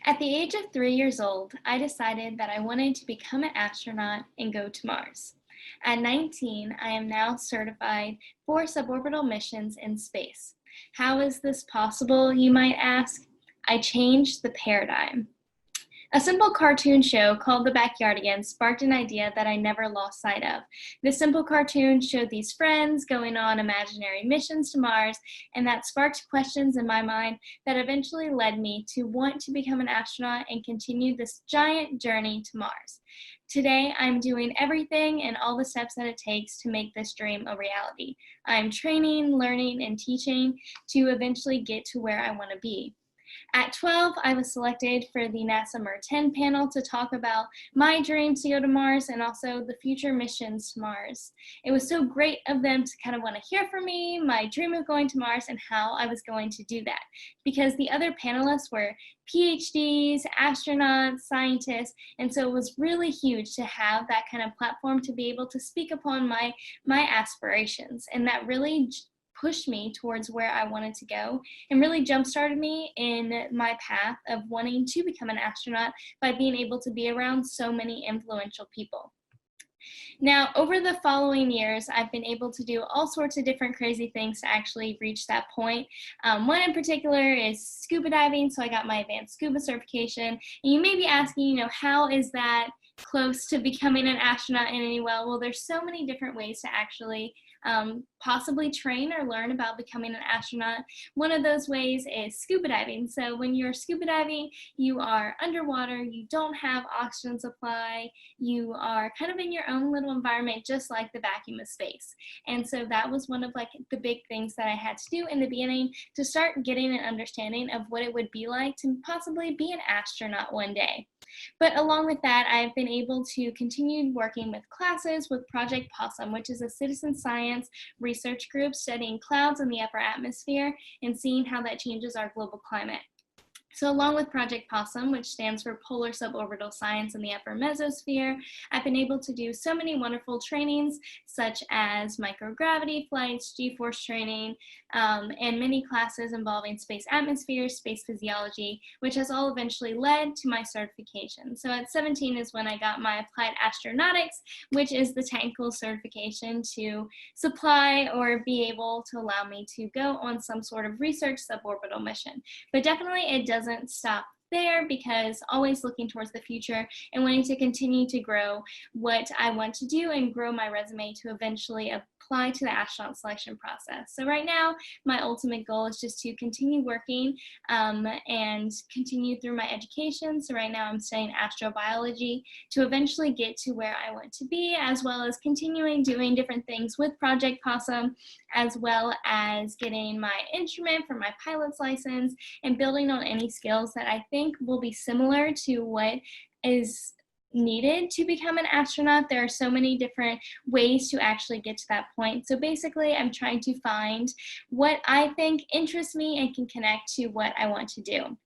At the age of 3 years old, I decided that I wanted to become an astronaut and go to Mars. At 19, I am now certified for suborbital missions in space. How is this possible, you might ask? I changed the paradigm. A simple cartoon show called The Backyardigans sparked an idea that I never lost sight of. This simple cartoon showed these friends going on imaginary missions to Mars, and that sparked questions in my mind that eventually led me to want to become an astronaut and continue this giant journey to Mars. Today, I'm doing everything and all the steps that it takes to make this dream a reality. I'm training, learning, and teaching to eventually get to where I want to be. At 12, I was selected for the NASA MER-10 panel to talk about my dreams to go to Mars and also the future missions to Mars. It was so great of them to kind of want to hear from me, my dream of going to Mars, and how I was going to do that. Because the other panelists were PhDs, astronauts, scientists, and so it was really huge to have that kind of platform to be able to speak upon my aspirations. And that really pushed me towards where I wanted to go and really jump-started me in my path of wanting to become an astronaut by being able to be around so many influential people. Now, over the following years, I've been able to do all sorts of different crazy things to actually reach that point. One in particular is scuba diving, so I got my advanced scuba certification. And you may be asking, how is that close to becoming an astronaut in any way? Well, there's so many different ways to actually possibly train or learn about becoming an astronaut. One of those ways is scuba diving. So when you're scuba diving, you are underwater, you don't have oxygen supply, you are kind of in your own little environment, just like the vacuum of space. And so that was one of the big things that I had to do in the beginning to start getting an understanding of what it would be like to possibly be an astronaut one day. But along with that, I've been able to continue working with classes with Project Possum, which is a citizen science research group studying clouds in the upper atmosphere and seeing how that changes our global climate. So along with Project Possum, which stands for Polar Suborbital Science in the Upper Mesosphere, I've been able to do so many wonderful trainings, such as microgravity flights, G-force training, and many classes involving space atmospheres, space physiology, which has all eventually led to my certification. So at 17 is when I got my Applied Astronautics, which is the technical certification to supply or be able to allow me to go on some sort of research suborbital mission. But definitely it doesn't stop there, because always looking towards the future and wanting to continue to grow what I want to do and grow my resume to eventually apply to the astronaut selection process. So right now, my ultimate goal is just to continue working and continue through my education. So right now I'm studying astrobiology to eventually get to where I want to be, as well as continuing doing different things with Project Possum, as well as getting my instrument for my pilot's license and building on any skills that I think will be similar to what is needed to become an astronaut. There are so many different ways to actually get to that point. So basically, I'm trying to find what I think interests me and can connect to what I want to do.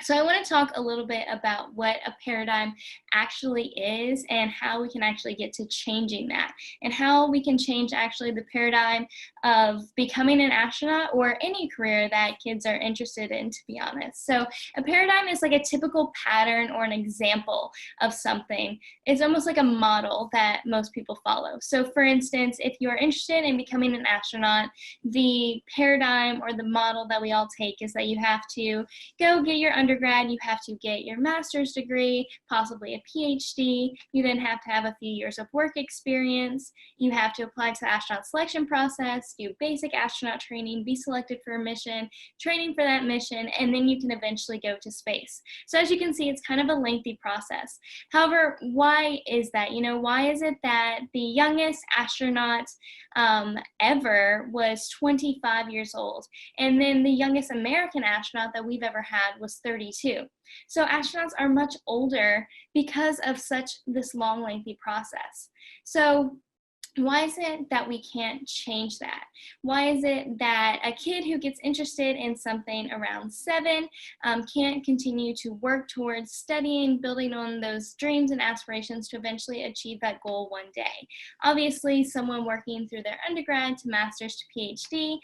So I want to talk a little bit about what a paradigm actually is and how we can actually get to changing that, and how we can change actually the paradigm of becoming an astronaut or any career that kids are interested in, to be honest. So a paradigm is like a typical pattern or an example of something. It's almost like a model that most people follow. So for instance, if you're interested in becoming an astronaut, the paradigm or the model that we all take is that you have to go get your undergrad, you have to get your master's degree, possibly a PhD. You then have to have a few years of work experience. You have to apply to the astronaut selection process, do basic astronaut training, be selected for a mission, training for that mission, and then you can eventually go to space. So as you can see, it's kind of a lengthy process. However, why is that? Why is it that the youngest astronaut ever was 25 years old, and then the youngest American astronaut that we've ever had was 32? So astronauts are much older because of this long, lengthy process. So Why is it that we can't change that? Why is it that a kid who gets interested in something around 7 can't continue to work towards studying, building on those dreams and aspirations to eventually achieve that goal one day? Obviously, someone working through their undergrad to master's to PhD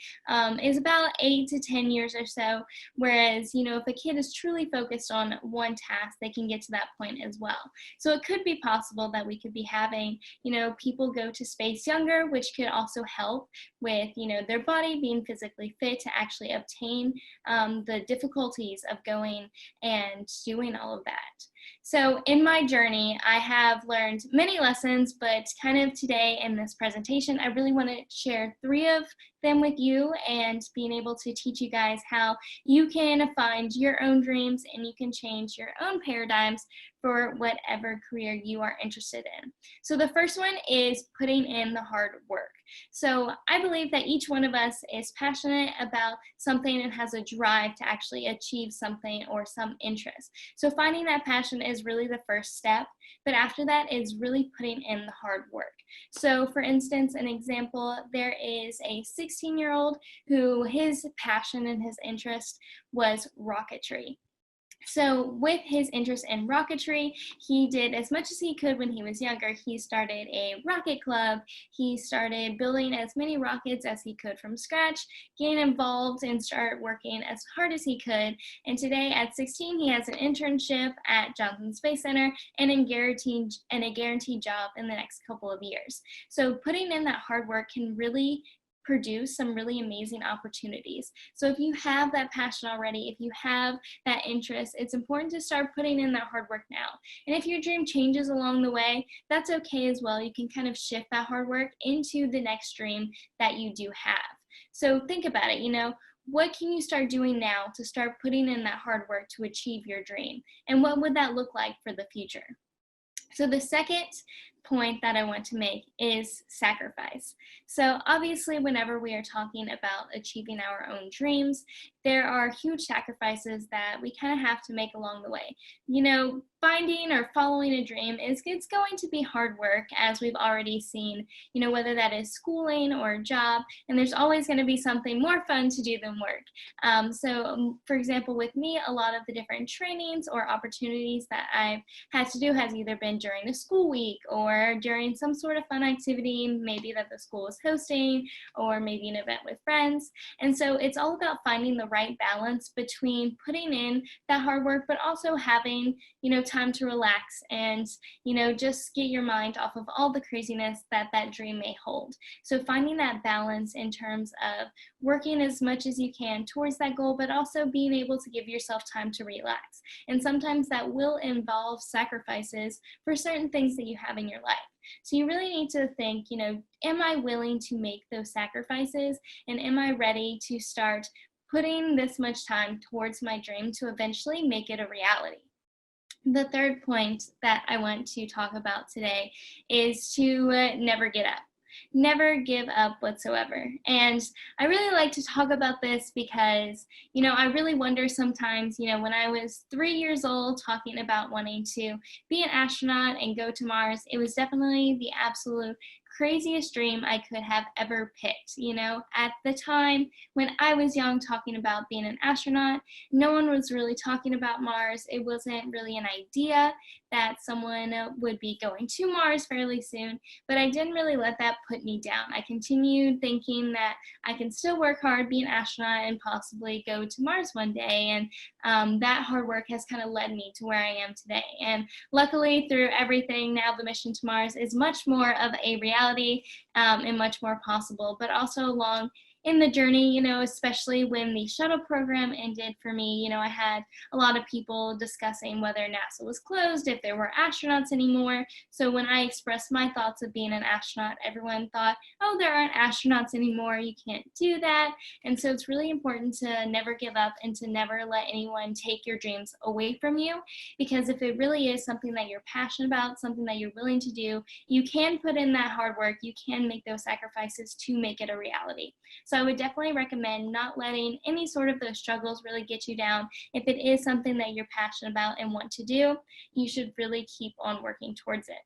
is about 8 to 10 years or so, whereas, if a kid is truly focused on one task, they can get to that point as well. So it could be possible that we could be having people go to space younger, which could also help with, their body being physically fit to actually obtain the difficulties of going and doing all of that. So in my journey, I have learned many lessons, but kind of today in this presentation, I really want to share 3 of them with you and being able to teach you guys how you can find your own dreams and you can change your own paradigms for whatever career you are interested in. So the first one is putting in the hard work. So I believe that each one of us is passionate about something and has a drive to actually achieve something or some interest. So finding that passion is really the first step, but after that is really putting in the hard work. So for instance, an example, there is a 16-year-old who his passion and his interest was rocketry. So with his interest in rocketry, he did as much as he could when he was younger. He started a rocket club. He started building as many rockets as he could from scratch, getting involved and start working as hard as he could. And today at 16, he has an internship at Johnson Space Center and a guaranteed job in the next couple of years. So putting in that hard work can really produce some really amazing opportunities. So if you have that passion already, if you have that interest, it's important to start putting in that hard work now. And if your dream changes along the way, that's okay as well. You can kind of shift that hard work into the next dream that you do have. So think about it, what can you start doing now to start putting in that hard work to achieve your dream? And what would that look like for the future? So the second point that I want to make is sacrifice. So obviously, whenever we are talking about achieving our own dreams, there are huge sacrifices that we kind of have to make along the way. Finding or following a dream it's going to be hard work, as we've already seen, whether that is schooling or a job, and there's always going to be something more fun to do than work. For example, with me, a lot of the different trainings or opportunities that I've had to do has either been during the school week or during some sort of fun activity, maybe that the school is hosting, or maybe an event with friends. And so it's all about finding the right balance between putting in that hard work, but also having, time to relax and, just get your mind off of all the craziness that that dream may hold. So finding that balance in terms of working as much as you can towards that goal, but also being able to give yourself time to relax. And sometimes that will involve sacrifices for certain things that you have in your life. So you really need to think, am I willing to make those sacrifices? And am I ready to start putting this much time towards my dream to eventually make it a reality? The third point that I want to talk about today is to never get up. Never give up whatsoever. And I really like to talk about this because, I really wonder sometimes, when I was 3 years old talking about wanting to be an astronaut and go to Mars, it was definitely the absolute craziest dream I could have ever picked. At the time when I was young talking about being an astronaut, no one was really talking about Mars. It wasn't really an idea that someone would be going to Mars fairly soon, but I didn't really let that put me down. I continued thinking that I can still work hard, be an astronaut, and possibly go to Mars one day, and that hard work has kind of led me to where I am today. And luckily, through everything, now the mission to Mars is much more of a reality and much more possible, but also along in the journey, especially when the shuttle program ended for me, I had a lot of people discussing whether NASA was closed, if there were astronauts anymore. So when I expressed my thoughts of being an astronaut, everyone thought, oh, there aren't astronauts anymore, you can't do that. And so it's really important to never give up and to never let anyone take your dreams away from you, because if it really is something that you're passionate about, something that you're willing to do, you can put in that hard work, you can make those sacrifices to make it a reality. So I would definitely recommend not letting any sort of those struggles really get you down. If it is something that you're passionate about and want to do, you should really keep on working towards it.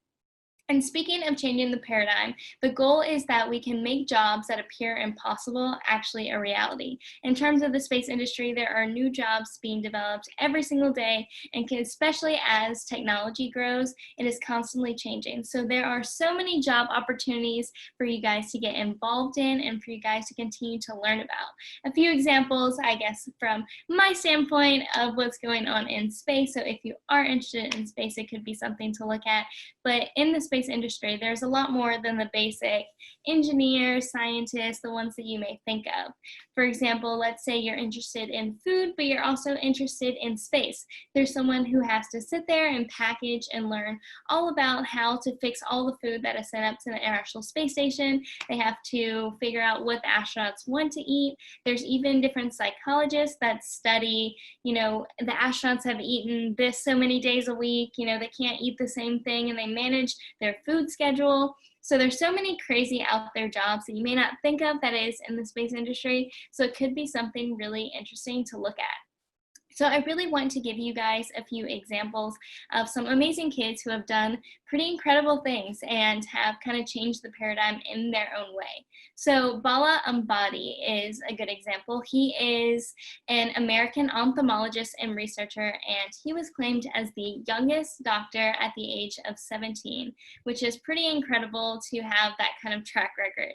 And speaking of changing the paradigm, the goal is that we can make jobs that appear impossible actually a reality. In terms of the space industry, there are new jobs being developed every single day, and especially as technology grows, it is constantly changing. So there are so many job opportunities for you guys to get involved in and for you guys to continue to learn about. A few examples, I guess, from my standpoint of what's going on in space. So if you are interested in space, it could be something to look at. But in the space industry, there's a lot more than the basic engineers, scientists, the ones that you may think of. For example, let's say you're interested in food, but you're also interested in space. There's someone who has to sit there and package and learn all about how to fix all the food that is sent up to the International Space Station. They have to figure out what the astronauts want to eat. There's even different psychologists that study, the astronauts have eaten this so many days a week, they can't eat the same thing, and they manage their food schedule. So there's so many crazy out there jobs that you may not think of that is in the space industry. So it could be something really interesting to look at. So I really want to give you guys a few examples of some amazing kids who have done pretty incredible things and have kind of changed the paradigm in their own way. So Bala Ambadi is a good example. He is an American ophthalmologist and researcher, and he was claimed as the youngest doctor at the age of 17, which is pretty incredible to have that kind of track record.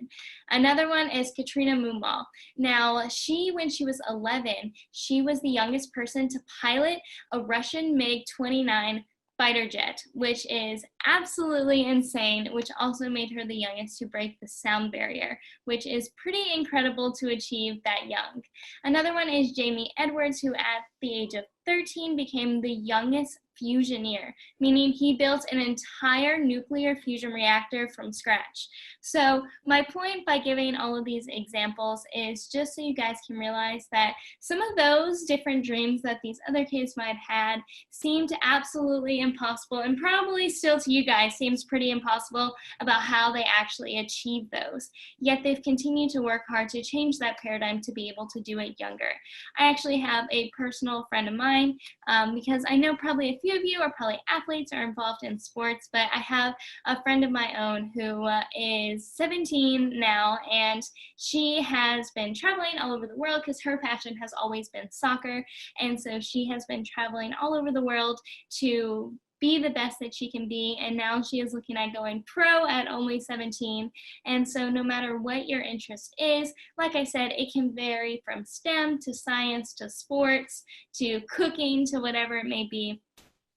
Another one is Katrina Mumal. Now, when she was 11, she was the youngest person to pilot a Russian MiG-29 fighter jet, which is absolutely insane, which also made her the youngest to break the sound barrier, which is pretty incredible to achieve that young. Another one is Jamie Edwards, who at the age of 13 became the youngest fusioneer, meaning he built an entire nuclear fusion reactor from scratch. So my point by giving all of these examples is just so you guys can realize that some of those different dreams that these other kids might have had seemed absolutely impossible, and probably still to you guys seems pretty impossible about how they actually achieved those. Yet they've continued to work hard to change that paradigm to be able to do it younger. I actually have a personal friend of mine, because I know probably a few of you are probably athletes or involved in sports, but I have a friend of my own who is 17 now, and she has been traveling all over the world because her passion has always been soccer, and so she has been traveling all over the world to be the best that she can be, and now she is looking at going pro at only 17. And so no matter what your interest is, like I said, it can vary from STEM to science to sports to cooking to whatever it may be.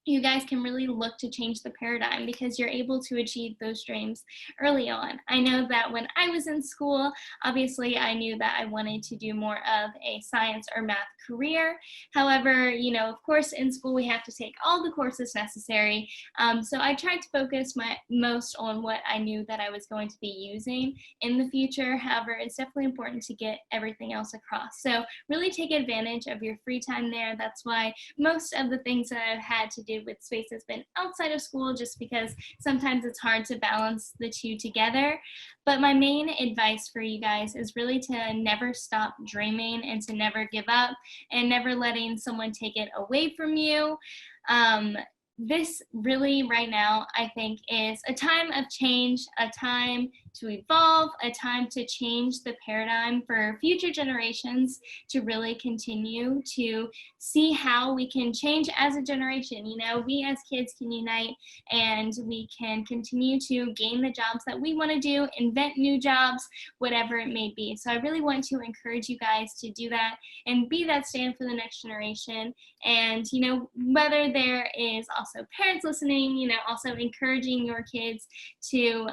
You guys can really look to change the paradigm because you're able to achieve those dreams early on. I know that when I was in school, obviously I knew that I wanted to do more of a science or math career. However, of course in school we have to take all the courses necessary. So I tried to focus most on what I knew that I was going to be using in the future. However, it's definitely important to get everything else across. So really take advantage of your free time there. That's why most of the things that I've had to do with space has been outside of school, just because sometimes it's hard to balance the two together. But my main advice for you guys is really to never stop dreaming and to never give up and never letting someone take it away from you. This really right now, I think, is a time of change, a time to evolve, a time to change the paradigm for future generations to really continue to see how we can change as a generation. We as kids can unite and we can continue to gain the jobs that we want to do, invent new jobs, whatever it may be. So I really want to encourage you guys to do that and be that stand for the next generation. And, whether there is also parents listening, also encouraging your kids to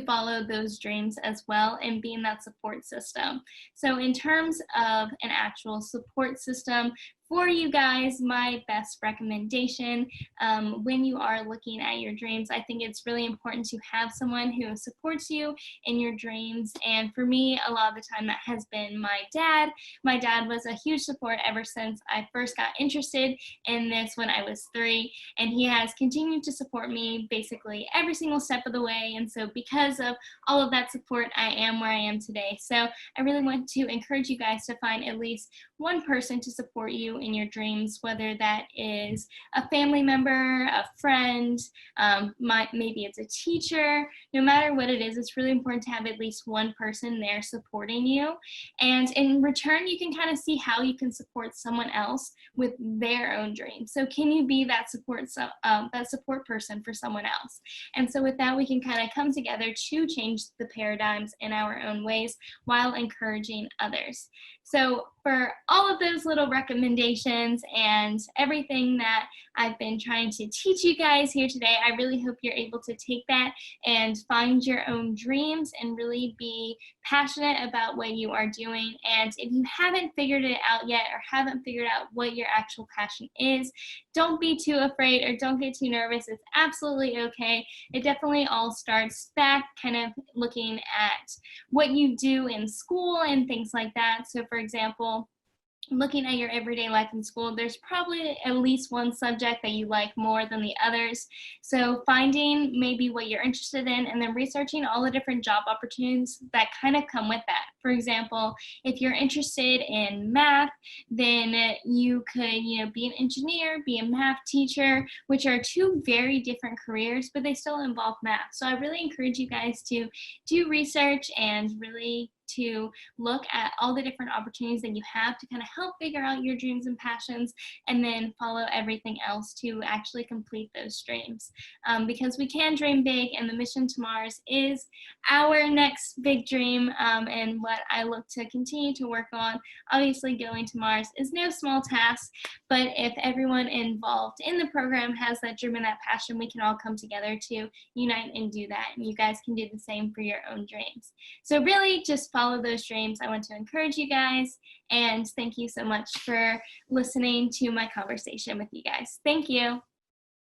follow those dreams as well and be in that support system. So in terms of an actual support system for you guys, my best recommendation when you are looking at your dreams, I think it's really important to have someone who supports you in your dreams. And for me, a lot of the time that has been my dad. My dad was a huge support ever since I first got interested in this when I was 3, and he has continued to support me basically every single step of the way. And so because of all of that support, I am where I am today. So I really want to encourage you guys to find at least one person to support you in your dreams, whether that is a family member, a friend, maybe it's a teacher. No matter what it is, it's really important to have at least one person there supporting you. And in return, you can kind of see how you can support someone else with their own dreams. So can you be that support person for someone else? And so with that, we can kind of come together to change the paradigms in our own ways while encouraging others. So for all of those little recommendations and everything that I've been trying to teach you guys here today, I really hope you're able to take that and find your own dreams and really be passionate about what you are doing. And if you haven't figured it out yet or haven't figured out what your actual passion is, don't be too afraid or don't get too nervous. It's absolutely okay. It definitely all starts back kind of looking at what you do in school and things like that. So for example, looking at your everyday life in school, there's probably at least one subject that you like more than the others. So finding maybe what you're interested in and then researching all the different job opportunities that kind of come with that. For example, if you're interested in math, then you could, be an engineer, be a math teacher, which are two very different careers, but they still involve math. So I really encourage you guys to do research and really to look at all the different opportunities that you have to kind of help figure out your dreams and passions, and then follow everything else to actually complete those dreams. Because we can dream big, and the mission to Mars is our next big dream, and what I look to continue to work on. Obviously, going to Mars is no small task, but if everyone involved in the program has that dream and that passion, we can all come together to unite and do that, and you guys can do the same for your own dreams. So really, just follow those dreams. I want to encourage you guys, and thank you so much for listening to my conversation with you guys. Thank you.